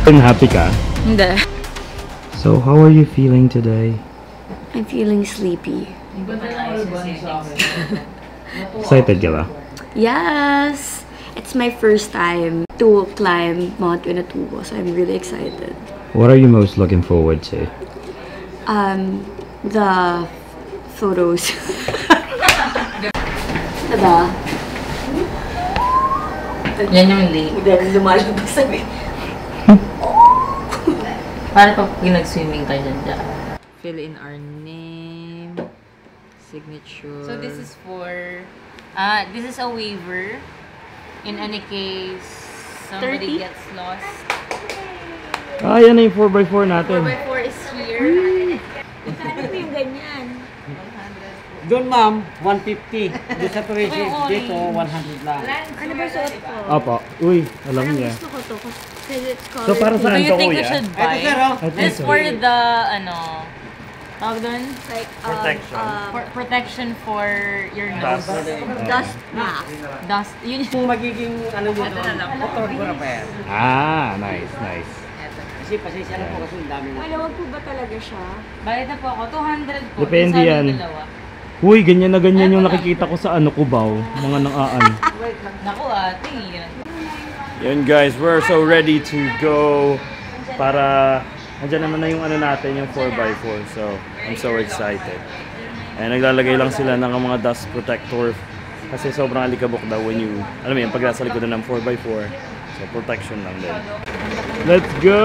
Happy ka? Hindi. So, how are you feeling today? I'm feeling sleepy. Excited ka ba? Yes! It's my first time to climb Mount Pinatubo, so I'm really excited. What are you most looking forward to? The photos. Diba? Yan yung lake. Then, lumalabas sa amin. Para pag nag-swimming ka dyan. Fill in our name, signature. So this is for, this is a waiver. In any case, somebody 30? gets lost. Ah, yan na yung 4x4 natin. 4x4 is here. Ano mo yung ganyan? Doon ma'am, 150. Doon sa tuition, dito 100 lang. Ano ba suot ko? Opo. Uy, alam niya. Gusto ko to kasi it's colored. So, para Do saan you to, think we kuya? should buy? Ito, sir, oh. This for the, tawag doon? like, Protection. Protection for your nose. dust mask. Dust. Yun Kung magiging, ano yun, photographer. Ah, nice, nice. Kasi pasensya na po kasi ang dami na. Malawag po ba talaga siya? Bayad na po ako. 200 po. Depende Isa yan. yung dalawa. Uy, ganyan na ganyan yung nakikita ko sa ano, Cubao. Mga nang-aan. Naku ate. Yun guys, we're so ready to go para andyan naman na yung ano natin, yung 4x4. So, I'm so excited. And naglalagay lang sila ng mga dust protector kasi sobrang alikabok daw when you, alam mo yun, pag nasa likod ng 4x4. So, protection lang din. Let's go!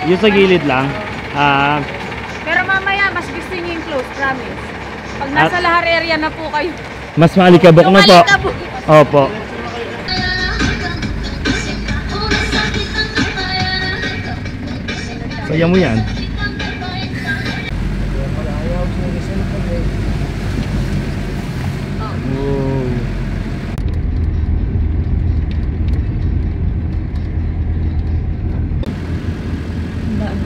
Yung sa gilid lang. Pero mamaya, mas gusto niyo yung close, promise. Pag nasa lahar area na po kayo. Mas malikabok na po. Opo. Saya mo yan.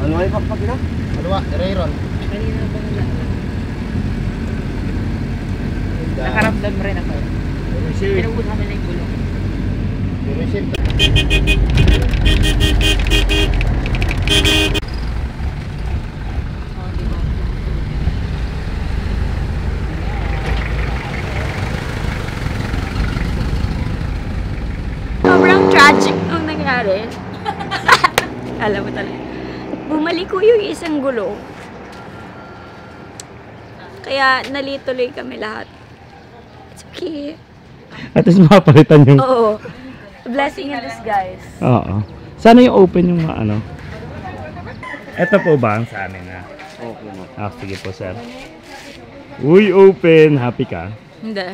Ano ay papapila? Alwa, Rayron. Kanina bang nakaramdam rin ako. Pinubod namin na yung gulong. Sobrang tragic nung nangyari. Alam mo talaga. Bumalik ko yung isang gulong. Kaya nalituloy kami lahat. It's okay. At least makapalitan yung... Oo. Blessing in disguise. Oo. Sana yung open yung ano. Ito po ba ang sa amin na? Okay mo. Ah, sige po sir. Uy, open. Happy ka? Hindi.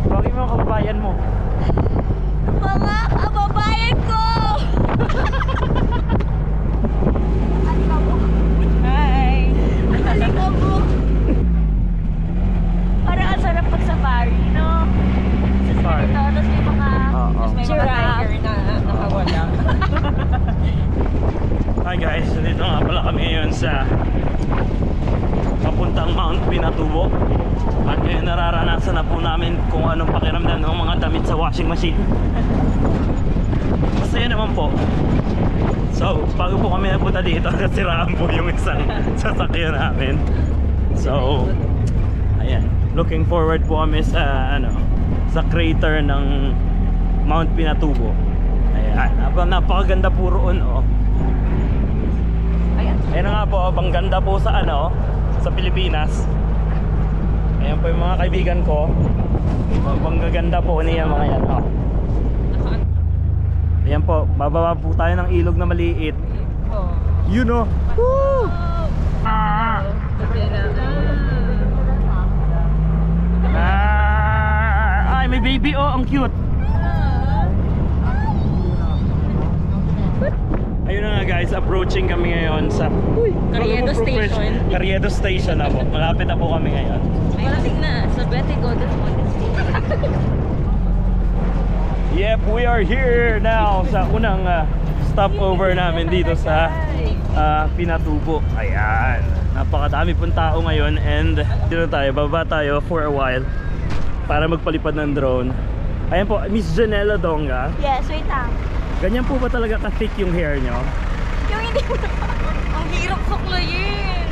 Bakit mo kababayan mo? Mga kababayan ko! Hi! Alikabo! Parang ang sarap pag-safari, no? Safari. Ito, tapos may mga giraffe. na nakawala. Hi guys, dito nga pala kami ngayon sa papuntang Mount Pinatubo. At ngayon nararanasan na po namin kung anong pakiramdam ng mga damit sa washing machine. Masaya naman po. So, bago po kami napunta dito, nasiraan po yung isang sasakyan namin. So, ayan. Looking forward po kami sa, sa crater ng Mount Pinatubo. Ayan. Napakaganda po roon, oh. Ayan na nga po, bang ganda po sa sa Pilipinas. Ayan po yung mga kaibigan ko. Bang gaganda po niya mga yan, oh. Ayan po, bababa po tayo ng ilog na maliit. You know. Woo! Ay, may baby, oh, ang cute. Ayun na nga nga guys, approaching kami ngayon sa Carriedo Station. Carriedo Station na po. Malapit na po kami ngayon. Malating na sa Betty Golden Monastery. Yep, we are here now sa unang stopover namin dito sa Pinatubo. Ayan, napakadami pong tao ngayon and dito tayo, baba tayo for a while para magpalipad ng drone. Ayan po, Miss Janela Donga. Yes, wait lang. Ganyan po ba talaga ka-thick yung hair nyo? Yung hindi mo Ang hirap suklayin.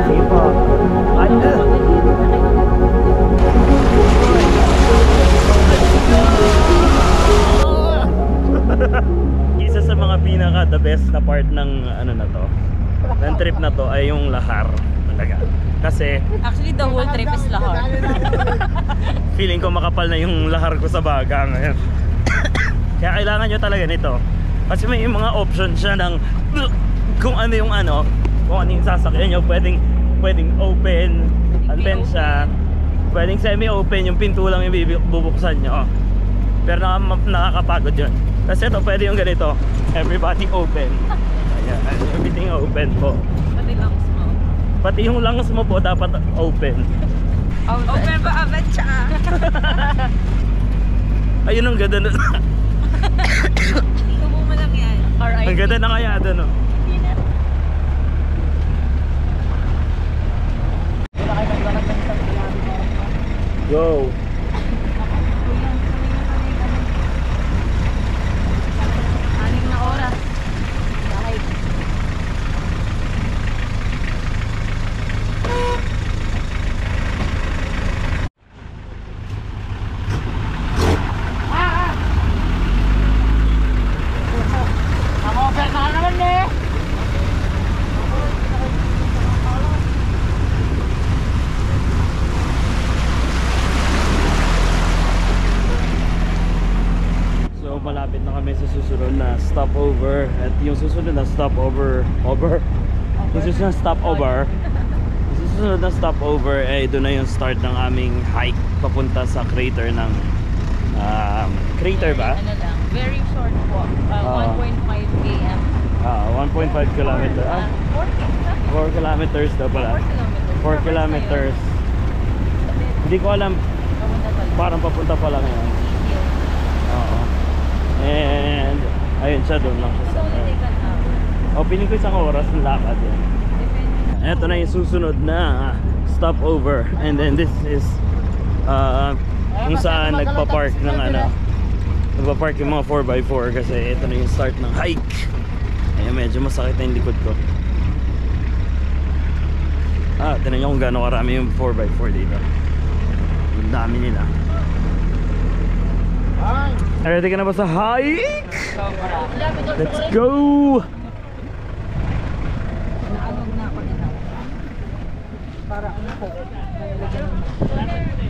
Sige po. Isa sa mga pinaka the best na part ng ano na to, ng trip na to ay yung lahar talaga. Kasi Actually, the whole trip is lahar. feeling ko makapal na yung lahar ko sa baga ngayon. Kaya kailangan nyo talaga nito. Kasi may mga option siya ng kung ano yung sasakyan nyo. Pwedeng open, and then siya pwedeng semi-open, yung pinto lang yung bubuksan nyo. Pero nakakapagod yun. Kasi ito pwede yung ganito, everybody open. Ayan, everything open po. Pati lungs mo. Pati yung lungs mo po dapat open. Open ba abad siya? Ayun ang ganda nun. Tumo mo lang yan. Alright. Ang ganda na kaya doon, no? Go! Anim na oras. So malapit na kami sa susunod na stopover. At yung susunod na stopover Yung susunod na stopover ay doon na yung start ng aming hike papunta sa crater ng crater ba? Ano lang, very short walk. 1.5 km. 1.5 kilometer. 4 kilometers daw pala. 4 kilometers. Hindi ko alam, parang papunta pa lang yun. Oo. And ayun siya, doon lang siya sa piling ko isang oras ng lakad yan. Ito na yung susunod na stopover. And then this is kung saan nagpa-park ng nagpa-park yung mga 4x4 kasi ito na yung start ng hike. Ayan, medyo masakit na yung likod ko. Tinan nyo kung gaano karami yung 4x4 dito. Ang dami nila. Ready ka na ba sa hike? Let's go!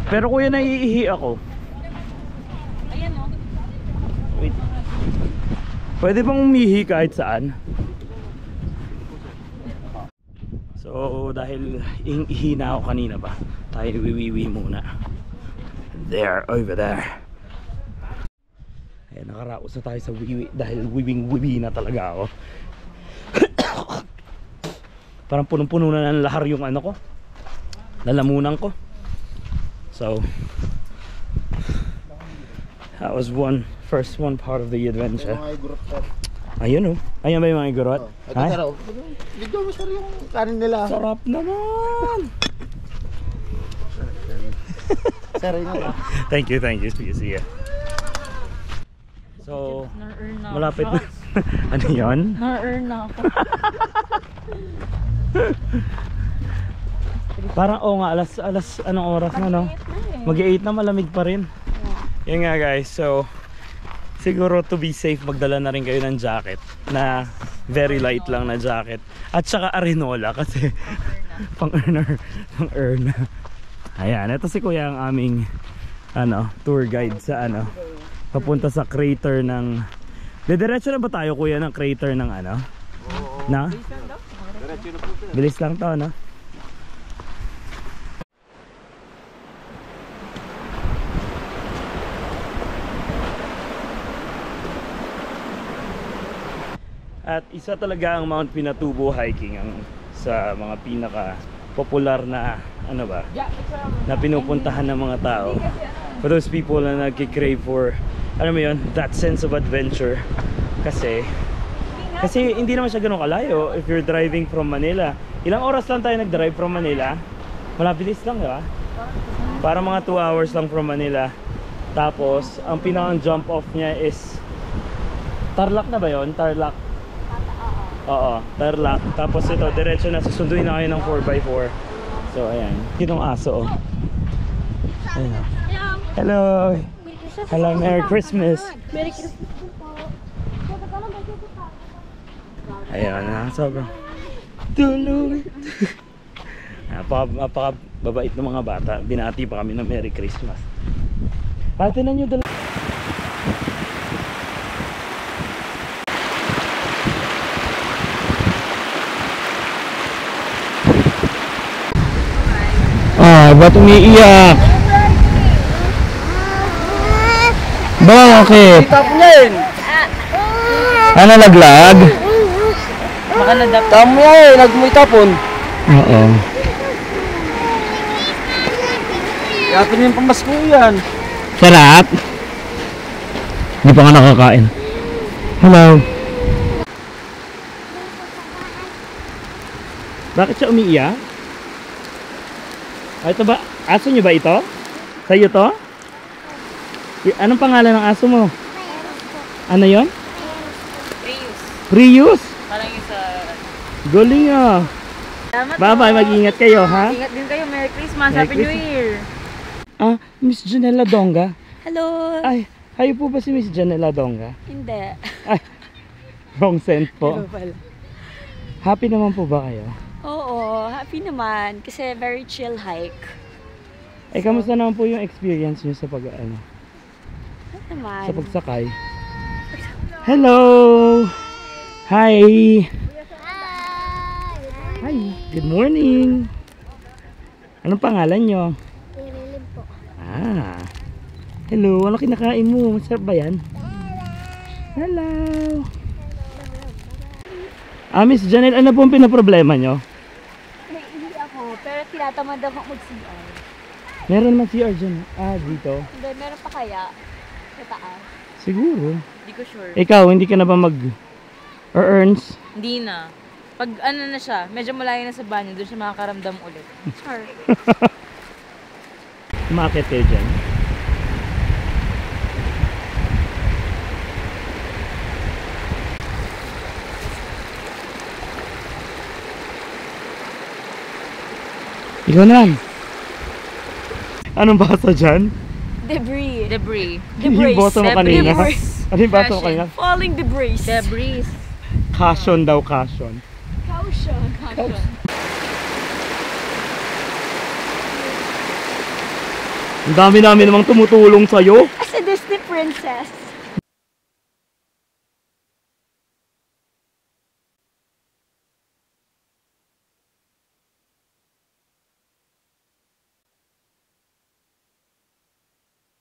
Pero kuya, naiihi ako. Ayan o. Wait. Pwede bang umihi kahit saan? So dahil ihi na ako kanina ba, tayo wiwiwi muna. There, over there. Ayan, nakaraos na tayo sa wiwi dahil wiwi na talaga ako. Parang punong-puno na ng lahar yung ano ko, lalamunan ko. So that was first part of the adventure. Ayun, oh. Ayan ba yung mga igorot? Ay, Video mo sir yung kanin nila. sarap naman. Sir, yun. Thank you. See ya. So, malapit na. Ano yun? Na-earn na ako. Parang alas anong oras na, no? Mag-8 na, malamig pa rin. Yun nga guys, so siguro to be safe magdala na rin kayo ng jacket na very light lang na jacket. At saka arenola kasi pang earner. Ayan, ito si kuya ang aming tour guide sa papunta sa crater ng diretso na ba tayo kuya ng crater ng na? Bilis lang to, no? At isa talaga ang Mount Pinatubo hiking ang sa mga pinaka popular na na pinupuntahan ng mga tao. For those people na nagki-crave for that sense of adventure. Kasi hindi naman siya ganun kalayo. If you're driving from Manila, ilang oras lang tayo nag-drive from Manila? Malabilis lang, di ba? Para mga 2 hours lang from Manila. Tapos ang pinakang jump off niya is Tarlac na ba yon? Tarlac. Oo, Tarlac. Tapos ito, diretso na, susunduin na kayo ng 4x4. So, ayan. Itong aso, oh. Ayan, oh. Hello! Hello, Merry Christmas! Merry Christmas po. Ayan, sobrang tulog. Napaka-babait ng mga bata. Binati pa kami ng Merry Christmas. Pati na nyo dala. Ba't umiiyak? Bakit? Ano naglag? Tamo yan, nagmuitapon. Oo. Yapin yung pamasko yan. Sarap? Hindi pa nga nakakain. Hello. Bakit siya umiiyak? Ito ba? Aso nyo ba ito? Sa'yo to? Anong pangalan ng aso mo? Ano yon? Prius. Prius? Parang yung sa... Galing ah. Bye-bye, mag-ingat kayo ha? Ingat din kayo. Merry Christmas. Merry Happy New Year. Miss Janela Donga? Hello. Ay, kayo po ba si Miss Janela Donga? Hindi. Ay, wrong scent po. Iba pala. Happy naman po ba kayo? Oo, happy naman. Kasi very chill hike. Kamusta naman po yung experience nyo sa Naman. sa pagsakay? Hello! Hi! Hi! Good morning! Anong pangalan nyo? Irilim po. Hello! Ano kinakain mo? Masarap ba yan? Hello! Miss Janelle, ano po ang pinaproblema nyo? Naiihi ako, pero tinatamad ako mag-CR. Meron naman CR dyan. Dito? Hindi, meron pa kaya sa taas. Siguro. Hindi ko sure. Ikaw, hindi ka na ba mag-earns? Hindi na. Pag ano na siya, medyo malayo na sa banyo, doon siya makakaramdam ulit. Sure. Umakit kayo dyan. Ikaw naman. Anong basa dyan? Debris. Debris. Yung basa mo kanina? Debris. Ano yung basa mo kanina? Falling debris. Debris. Caution daw, caution. Caution. Ang dami namin namang tumutulong sa'yo. As a Disney princess.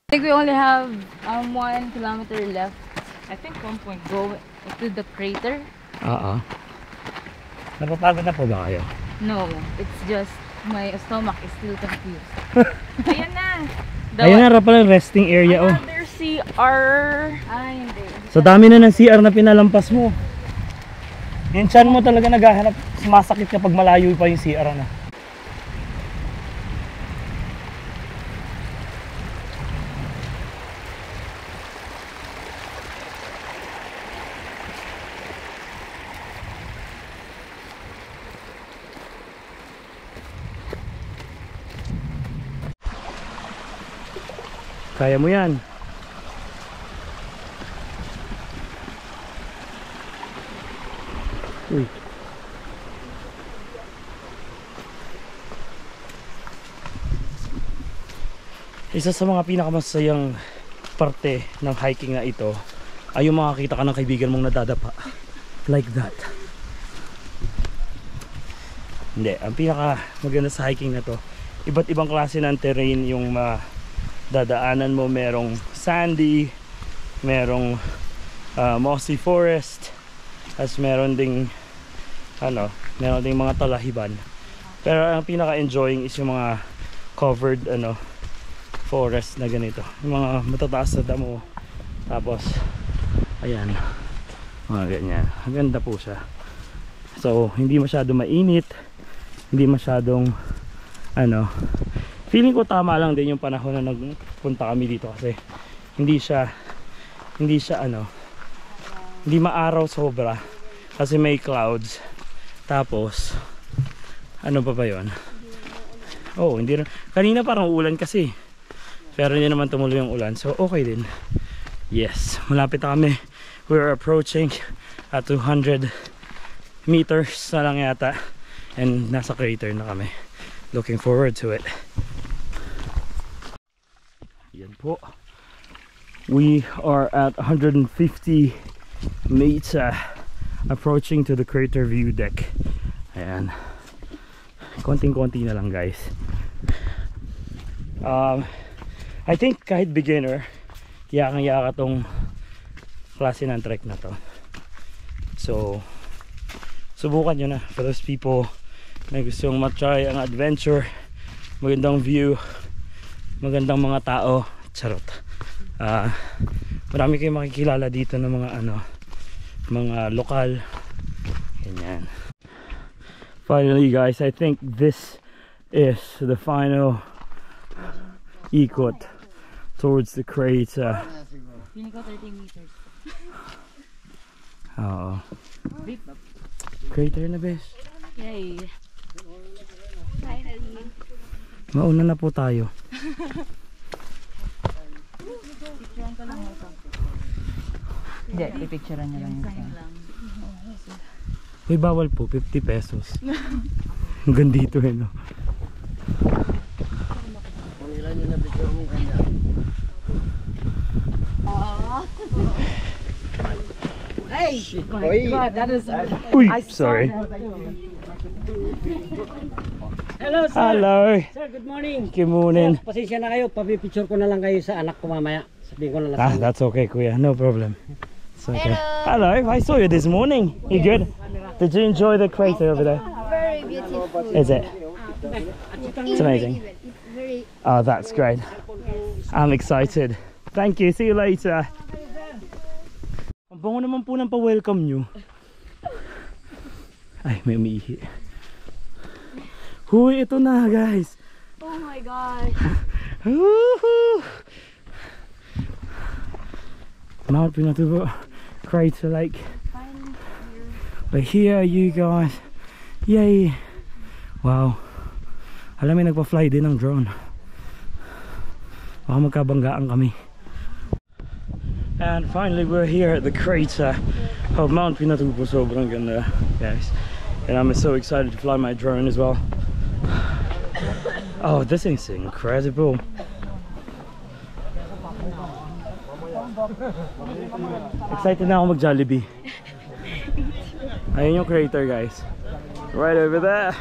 I think we only have 1 kilometer left. I think 1 point. Go to the crater. Oo. Napapagod na po ba kayo? No, it's just my stomach is still confused. Ayan na. Ayun na, pala resting area. Oh. Another CR. Hindi. So dami na ng CR na pinalampas mo. Yung tiyan mo talaga naghahanap, sumasakit kapag malayo pa yung CR na. Kaya mo yan. Uy. isa sa mga pinakamasayang parte ng hiking na ito ay yung makakita ka ng kaibigan mong nadadapa. Like that. Hindi, ang pinaka maganda sa hiking na to, iba't ibang klase ng terrain yung dadaanan mo. Merong sandy, merong mossy forest, as meron ding mga talahiban. Pero ang pinaka enjoying is yung mga covered forest na ganito, yung mga matataas na damo, tapos ayan, mga ganyan. Ang ganda po siya. So hindi masyado mainit, hindi masyadong feeling ko tama lang din yung panahon na nagpunta kami dito, kasi hindi maaraw sobra kasi may clouds. Tapos ano pa ba yun? Oh, hindi kanina parang ulan kasi, pero hindi naman tumuloy yung ulan, so okay din. Yes, malapit na kami. We're approaching at 200 meters na lang yata, and nasa crater na kami. Looking forward to it. Yan po, we are at 150 meters, approaching to the crater view deck. Ayan, konting-konti na lang guys. I think kahit beginner, yakang-yaka tong klase ng trek na to. So subukan nyo na, for those people na gustong matry ang adventure. Magandang view, magandang mga tao, charot. Marami kayong makikilala dito ng mga lokal, ganyan. Finally guys, I think this is the final ikot towards the crater. Feeling ko 30 meters. Oo. Crater na bes. Yay. Finally. Mauna na po tayo. Hindi, pipicturean niya lang yung Uy, bawal po, 50 pesos. Hanggang dito no. Hey! My God, that is... Uy, sorry. Hello, sir. Hello. Sir, good morning. Good morning. Sir, pasensya na kayo. Papipicture ko na lang kayo sa anak ko mamaya. Sabihin ko na lang. That's okay, kuya. No problem. It's okay. Hello. I saw you this morning. You good? Did you enjoy the crater over there? Very beautiful. Is it? It's amazing. It's very Oh, that's great. I'm excited. Thank you. See you later. Ang bango naman po ng pa-welcome nyo. Ay, may umiihi. Huy, ito na guys. Oh my gosh. Woohoo! Mount Pinatubo Crater Lake. We're here, you guys. Yay! Wow. Alam mo, nagpa-fly din ng drone. Baka magkabanggaan kami. And finally we're here at the crater of Mount Pinatubo. Sobrang ganda guys. And I'm so excited to fly my drone as well. Oh, this is incredible. Excited na ako mag-Jollibee. Ayun yung crater guys. Right over there.